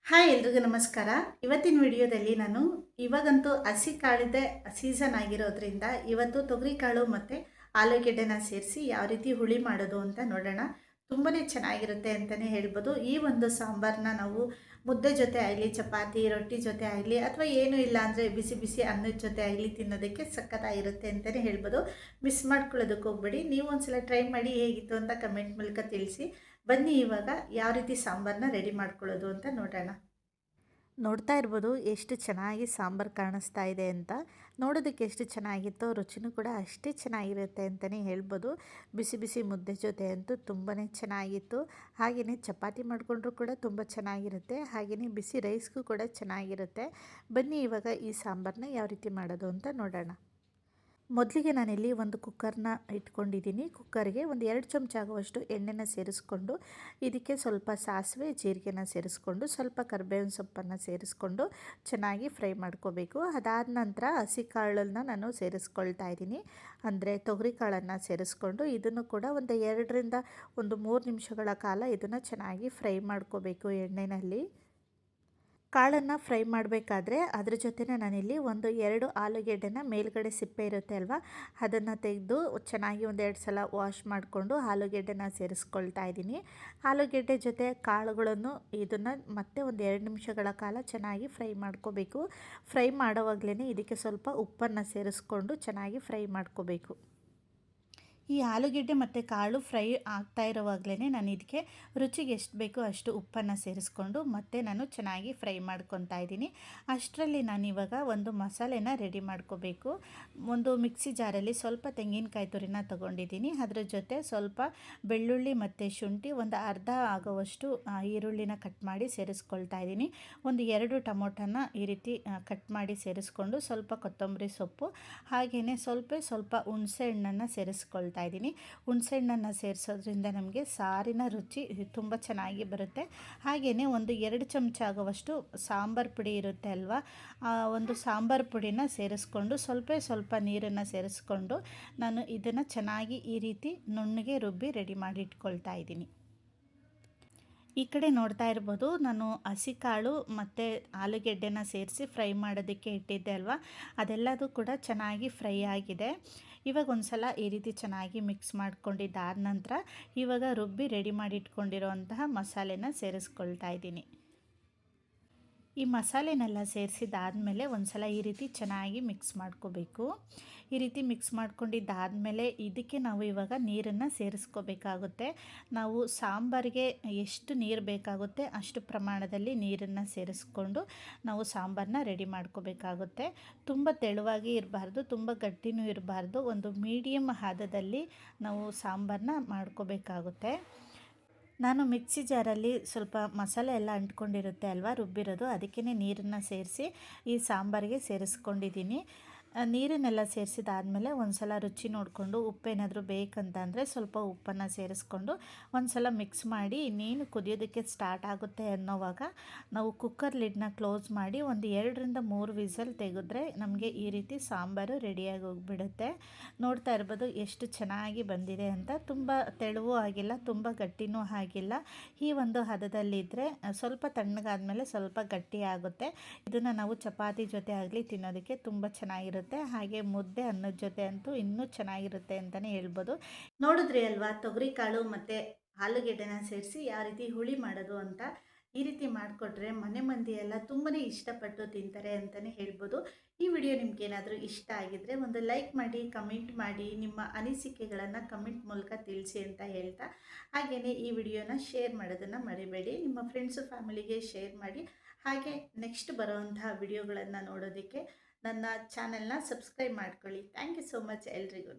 Hi ಎಲ್ರಿಗೂ ನಮಸ್ಕಾರ. ಇವತ್ತಿನ ವಿಡಿಯೋದಲ್ಲಿ ನಾನು ಇವಾಗಂತೂ ಹಸಿ ಕಾಳಿದೆ ಸೀಸನ್ ಆಗಿರೋದ್ರಿಂದ ಇವತ್ತು ತೊಗರಿಕಾಳು ಮತ್ತು ಆಲೂಗೆಡ್ಡೆನ ಸೇರಿಸಿ ಯಾವ ರೀತಿ ಹುಳಿ ಮಾಡೋದು ಅಂತ ನೋಡೋಣ. ತುಂಬಾ ಚೆನ್ನಾಗಿರುತ್ತೆ ಅಂತಲೇ ಹೇಳ್ಬೋದು. ಈ ಒಂದು ಸಾಂಬಾರನ್ನ ನಾವು ಮುದ್ದೆ ಜೊತೆ ಆಗಲಿ, ಚಪಾತಿ ರೊಟ್ಟಿ ಜೊತೆ ಆಗಲಿ, ಅಥವಾ ಏನೂ ಇಲ್ಲ ಅಂದರೆ ಬಿಸಿ ಬಿಸಿ ಅನ್ನದ ಜೊತೆ ಆಗಲಿ ತಿನ್ನೋದಕ್ಕೆ ಸಖತ್ತಾಗಿರುತ್ತೆ ಅಂತಲೇ ಹೇಳ್ಬೋದು. ಮಿಸ್ ಮಾಡ್ಕೊಳ್ಳೋದಕ್ಕೆ ಹೋಗ್ಬೇಡಿ. ನೀವು ಒಂದ್ಸಲ ಟ್ರೈ ಮಾಡಿ ಹೇಗಿತ್ತು ಅಂತ ಕಮೆಂಟ್ ಮೂಲಕ ತಿಳಿಸಿ. ಬನ್ನಿ ಇವಾಗ ಯಾವ ರೀತಿ ಸಾಂಬಾರನ್ನ ರೆಡಿ ಮಾಡ್ಕೊಳ್ಳೋದು ಅಂತ ನೋಡೋಣ. ನೋಡ್ತಾ ಇರ್ಬೋದು ಎಷ್ಟು ಚೆನ್ನಾಗಿ ಸಾಂಬಾರು ಕಾಣಿಸ್ತಾ ಇದೆ ಅಂತ. ನೋಡೋದಕ್ಕೆ ಎಷ್ಟು ಚೆನ್ನಾಗಿತ್ತೋ ರುಚಿನೂ ಕೂಡ ಅಷ್ಟೇ ಚೆನ್ನಾಗಿರುತ್ತೆ ಅಂತಲೇ ಹೇಳ್ಬೋದು. ಬಿಸಿ ಬಿಸಿ ಮುದ್ದೆ ಜೊತೆ ಅಂತೂ ತುಂಬಾ ಚೆನ್ನಾಗಿತ್ತು. ಹಾಗೆಯೇ ಚಪಾತಿ ಮಾಡಿಕೊಂಡ್ರೂ ಕೂಡ ತುಂಬ ಚೆನ್ನಾಗಿರುತ್ತೆ. ಹಾಗೆಯೇ ಬಿಸಿ ರೈಸ್ಗೂ ಕೂಡ ಚೆನ್ನಾಗಿರುತ್ತೆ. ಬನ್ನಿ ಇವಾಗ ಈ ಸಾಂಬಾರನ್ನ ಯಾವ ರೀತಿ ಮಾಡೋದು ಅಂತ ನೋಡೋಣ. ಮೊದಲಿಗೆ ನಾನಿಲ್ಲಿ ಒಂದು ಕುಕ್ಕರ್ನ ಇಟ್ಕೊಂಡಿದ್ದೀನಿ. ಕುಕ್ಕರ್ಗೆ ಒಂದು 2 ಚಮಚ ಆಗುವಷ್ಟು ಎಣ್ಣೆನ ಸೇರಿಸ್ಕೊಂಡು, ಇದಕ್ಕೆ ಸ್ವಲ್ಪ ಸಾಸಿವೆ ಜೀರಿಗೆನ ಸೇರಿಸ್ಕೊಂಡು, ಸ್ವಲ್ಪ ಕರಿಬೇವಿನ ಸೊಪ್ಪನ್ನು ಸೇರಿಸ್ಕೊಂಡು ಚೆನ್ನಾಗಿ ಫ್ರೈ ಮಾಡ್ಕೋಬೇಕು. ಅದಾದ ನಂತರ ಹಸಿ ಕಾಳನ್ನು ನಾನು ಸೇರಿಸ್ಕೊಳ್ತಾ ಇದ್ದೀನಿ. ಅಂದರೆ ತೊಗರಿ ಕಾಳನ್ನು ಸೇರಿಸ್ಕೊಂಡು ಇದನ್ನು ಕೂಡ ಒಂದು 2ರಿಂದ 3 ನಿಮಿಷಗಳ ಕಾಲ ಇದನ್ನು ಚೆನ್ನಾಗಿ ಫ್ರೈ ಮಾಡ್ಕೋಬೇಕು ಎಣ್ಣೆಯಲ್ಲಿ. ಕಾಳನ್ನು ಫ್ರೈ ಮಾಡಬೇಕಾದ್ರೆ ಅದ್ರ ಜೊತೆನೇ ನಾನಿಲ್ಲಿ 2 ಆಲೂಗೆಡ್ಡೆನ ಮೇಲ್ಗಡೆ ಸಿಪ್ಪೆ ಇರುತ್ತೆ ಅಲ್ವಾ, ಅದನ್ನು ತೆಗೆದು ಚೆನ್ನಾಗಿ 2 ಸಲ ವಾಶ್ ಮಾಡಿಕೊಂಡು ಆಲೂಗೆಡ್ಡೆನ ಸೇರಿಸ್ಕೊಳ್ತಾ ಇದ್ದೀನಿ. ಆಲೂಗೆಡ್ಡೆ ಜೊತೆ ಕಾಳುಗಳನ್ನು ಇದನ್ನು ಮತ್ತೆ 2 ನಿಮಿಷಗಳ ಕಾಲ ಚೆನ್ನಾಗಿ ಫ್ರೈ ಮಾಡ್ಕೋಬೇಕು. ಫ್ರೈ ಮಾಡೋವಾಗಲೇ ಇದಕ್ಕೆ ಸ್ವಲ್ಪ ಉಪ್ಪನ್ನು ಸೇರಿಸ್ಕೊಂಡು ಚೆನ್ನಾಗಿ ಫ್ರೈ ಮಾಡ್ಕೋಬೇಕು. ಈ ಆಲೂಗೆಡ್ಡೆ ಮತ್ತು ಕಾಳು ಫ್ರೈ ಆಗ್ತಾ ಇರೋವಾಗಲೇ ನಾನು ಇದಕ್ಕೆ ರುಚಿಗೆ ಎಷ್ಟು ಬೇಕೋ ಅಷ್ಟು ಉಪ್ಪನ್ನು ಸೇರಿಸ್ಕೊಂಡು ಮತ್ತೆ ನಾನು ಚೆನ್ನಾಗಿ ಫ್ರೈ ಮಾಡ್ಕೊತಾ ಇದ್ದೀನಿ. ಅಷ್ಟರಲ್ಲಿ ನಾನಿವಾಗ ಒಂದು ಮಸಾಲೆನ ರೆಡಿ ಮಾಡ್ಕೋಬೇಕು. ಒಂದು ಮಿಕ್ಸಿ ಜಾರಲ್ಲಿ ಸ್ವಲ್ಪ ತೆಂಗಿನಕಾಯಿ ತುರಿನ ತೊಗೊಂಡಿದ್ದೀನಿ. ಅದರ ಜೊತೆ ಸ್ವಲ್ಪ ಬೆಳ್ಳುಳ್ಳಿ ಮತ್ತು ಶುಂಠಿ, ಒಂದು ಅರ್ಧ ಆಗುವಷ್ಟು ಈರುಳ್ಳಿನ ಕಟ್ ಮಾಡಿ ಸೇರಿಸ್ಕೊಳ್ತಾ ಇದ್ದೀನಿ. 2 ಟೊಮೊಟೊನ ಈ ರೀತಿ ಕಟ್ ಮಾಡಿ ಸೇರಿಸ್ಕೊಂಡು, ಸ್ವಲ್ಪ ಕೊತ್ತಂಬರಿ ಸೊಪ್ಪು, ಹಾಗೆಯೇ ಸ್ವಲ್ಪ ಹುಣಸೆ ಹಣ್ಣನ್ನು ಸೇರಿಸ್ಕೊಳ್ತಾ ಇದ್ದೀನಿ. ಹುಣಸೆಹಣ್ಣನ್ನು ಸೇರಿಸೋದ್ರಿಂದ ನಮಗೆ ಸಾರಿನ ರುಚಿ ತುಂಬ ಚೆನ್ನಾಗಿ ಬರುತ್ತೆ. ಹಾಗೆಯೇ 2 ಚಮಚ ಆಗುವಷ್ಟು ಸಾಂಬಾರು ಪುಡಿ ಇರುತ್ತೆ ಅಲ್ವಾ, ಒಂದು ಸಾಂಬಾರು ಪುಡಿನ ಸೇರಿಸ್ಕೊಂಡು ಸ್ವಲ್ಪ ನೀರನ್ನು ಸೇರಿಸ್ಕೊಂಡು ನಾನು ಇದನ್ನು ಚೆನ್ನಾಗಿ ಈ ರೀತಿ ನುಣ್ಣಗೆ ರುಬ್ಬಿ ರೆಡಿ ಮಾಡಿ ಇಟ್ಕೊಳ್ತಾ ಇದ್ದೀನಿ. ಈ ಕಡೆ ನೋಡ್ತಾ ಇರ್ಬೋದು, ನಾನು ಹಸಿ ಕಾಳು ಮತ್ತು ಆಲೂಗೆಡ್ಡೆನ ಸೇರಿಸಿ ಫ್ರೈ ಮಾಡೋದಕ್ಕೆ ಇಟ್ಟಿದ್ದೆ ಅಲ್ವಾ, ಅದೆಲ್ಲದೂ ಕೂಡ ಚೆನ್ನಾಗಿ ಫ್ರೈ ಆಗಿದೆ. ಇವಾಗ ಒಂದು ಸಲ ಈ ರೀತಿ ಚೆನ್ನಾಗಿ ಮಿಕ್ಸ್ ಮಾಡ್ಕೊಂಡಿದ್ದಾದ ನಂತರ ಇವಾಗ ರುಬ್ಬಿ ರೆಡಿ ಮಾಡಿ ಇಟ್ಕೊಂಡಿರೋ ಅಂತಹ ಮಸಾಲೆನ ಸೇರಿಸ್ಕೊಳ್ತಾ ಇದ್ದೀನಿ. ಈ ಮಸಾಲೆನೆಲ್ಲ ಸೇರಿಸಿದಾದಮೇಲೆ ಒಂದು ಸಲ ಈ ರೀತಿ ಚೆನ್ನಾಗಿ ಮಿಕ್ಸ್ ಮಾಡ್ಕೋಬೇಕು. ಈ ರೀತಿ ಮಿಕ್ಸ್ ಮಾಡ್ಕೊಂಡಿದ್ದಾದಮೇಲೆ ಇದಕ್ಕೆ ನಾವು ಇವಾಗ ನೀರನ್ನು ಸೇರಿಸ್ಕೋಬೇಕಾಗುತ್ತೆ. ನಾವು ಸಾಂಬಾರಿಗೆ ಎಷ್ಟು ನೀರು ಬೇಕಾಗುತ್ತೆ ಅಷ್ಟು ಪ್ರಮಾಣದಲ್ಲಿ ನೀರನ್ನು ಸೇರಿಸ್ಕೊಂಡು ನಾವು ಸಾಂಬಾರನ್ನ ರೆಡಿ ಮಾಡ್ಕೋಬೇಕಾಗುತ್ತೆ. ತುಂಬ ತೆಳುವಾಗಿ ಇರಬಾರ್ದು, ತುಂಬ ಗಟ್ಟಿನೂ ಇರಬಾರ್ದು, ಒಂದು ಮೀಡಿಯಮ್ ಹದದಲ್ಲಿ ನಾವು ಸಾಂಬಾರನ್ನ ಮಾಡ್ಕೋಬೇಕಾಗುತ್ತೆ. ನಾನು ಮಿಕ್ಸಿ ಜಾರಲ್ಲಿ ಸ್ವಲ್ಪ ಮಸಾಲೆ ಎಲ್ಲ ಅಂಟ್ಕೊಂಡಿರುತ್ತೆ ಅಲ್ವಾ, ರುಬ್ಬಿರೋದು, ಅದಕ್ಕೇ ನೀರನ್ನು ಸೇರಿಸಿ ಈ ಸಾಂಬಾರಿಗೆ ಸೇರಿಸ್ಕೊಂಡಿದ್ದೀನಿ. ನೀರನ್ನೆಲ್ಲ ಸೇರಿಸಿದಾದಮೇಲೆ ಒಂದು ಸಲ ರುಚಿ ನೋಡಿಕೊಂಡು ಉಪ್ಪೇನಾದರೂ ಬೇಕಂತ ಸ್ವಲ್ಪ ಉಪ್ಪನ್ನು ಸೇರಿಸ್ಕೊಂಡು ಒಂದು ಸಲ ಮಿಕ್ಸ್ ಮಾಡಿ ಇನ್ನೇನು ಕುದಿಯೋದಕ್ಕೆ ಸ್ಟಾರ್ಟ್ ಆಗುತ್ತೆ ಅನ್ನೋವಾಗ ನಾವು ಕುಕ್ಕರ್ ಲಿಡ್ನ ಕ್ಲೋಸ್ ಮಾಡಿ 2ರಿಂದ 3 ವಿಸಲ್ ತೆಗೆದ್ರೆ ನಮಗೆ ಈ ರೀತಿ ಸಾಂಬಾರು ರೆಡಿಯಾಗಿ ಹೋಗಿಬಿಡುತ್ತೆ. ನೋಡ್ತಾ ಇರ್ಬೋದು ಎಷ್ಟು ಚೆನ್ನಾಗಿ ಬಂದಿದೆ ಅಂತ. ತುಂಬ ತೆಳುವೂ ಆಗಿಲ್ಲ, ತುಂಬ ಗಟ್ಟಿನೂ ಆಗಿಲ್ಲ. ಈ ಒಂದು ಹದದಲ್ಲಿದ್ದರೆ ಸ್ವಲ್ಪ ತಣ್ಣಗಾದ್ಮೇಲೆ ಸ್ವಲ್ಪ ಗಟ್ಟಿ ಆಗುತ್ತೆ. ಇದನ್ನು ನಾವು ಚಪಾತಿ ಜೊತೆ ಆಗಲಿ ತಿನ್ನೋದಕ್ಕೆ ತುಂಬ ಚೆನ್ನಾಗಿರುತ್ತೆ. ಹಾಗೆ ಮುದ್ದೆ ಅನ್ನದ ಜೊತೆ ಅಂತೂ ಇನ್ನೂ ಚೆನ್ನಾಗಿರುತ್ತೆ ಅಂತಲೇ ಹೇಳ್ಬೋದು. ನೋಡಿದ್ರಿ ಅಲ್ವಾ, ತೊಗರಿ ಕಾಳು ಮತ್ತು ಆಲೂಗೆಡ್ಡೆನ ಸೇರಿಸಿ ಯಾವ ರೀತಿ ಹುಳಿ ಮಾಡೋದು ಅಂತ. ಈ ರೀತಿ ಮಾಡಿಕೊಟ್ರೆ ಮನೆ ಮಂದಿ ಎಲ್ಲ ತುಂಬಾ ಇಷ್ಟಪಟ್ಟು ತಿಂತಾರೆ ಅಂತಲೇ ಹೇಳ್ಬೋದು. ಈ ವಿಡಿಯೋ ನಿಮ್ಗೇನಾದರೂ ಇಷ್ಟ ಆಗಿದ್ದರೆ ಒಂದು ಲೈಕ್ ಮಾಡಿ, ಕಮೆಂಟ್ ಮಾಡಿ, ನಿಮ್ಮ ಅನಿಸಿಕೆಗಳನ್ನು ಕಮೆಂಟ್ ಮೂಲಕ ತಿಳಿಸಿ ಅಂತ ಹೇಳ್ತಾ, ಹಾಗೆಯೇ ಈ ವಿಡಿಯೋನ ಶೇರ್ ಮಾಡೋದನ್ನು ಮರಿಬೇಡಿ. ನಿಮ್ಮ ಫ್ರೆಂಡ್ಸು ಫ್ಯಾಮಿಲಿಗೆ ಶೇರ್ ಮಾಡಿ. ಹಾಗೆ ನೆಕ್ಸ್ಟ್ ಬರೋವಂತಹ ವಿಡಿಯೋಗಳನ್ನು ನೋಡೋದಕ್ಕೆ ನನ್ನ ಚಾನೆಲ್ನ ಸಬ್ಸ್ಕ್ರೈಬ್ ಮಾಡ್ಕೊಳ್ಳಿ. ಥ್ಯಾಂಕ್ ಯು ಸೋ ಮಚ್ ಎಲ್ರಿಗೂ.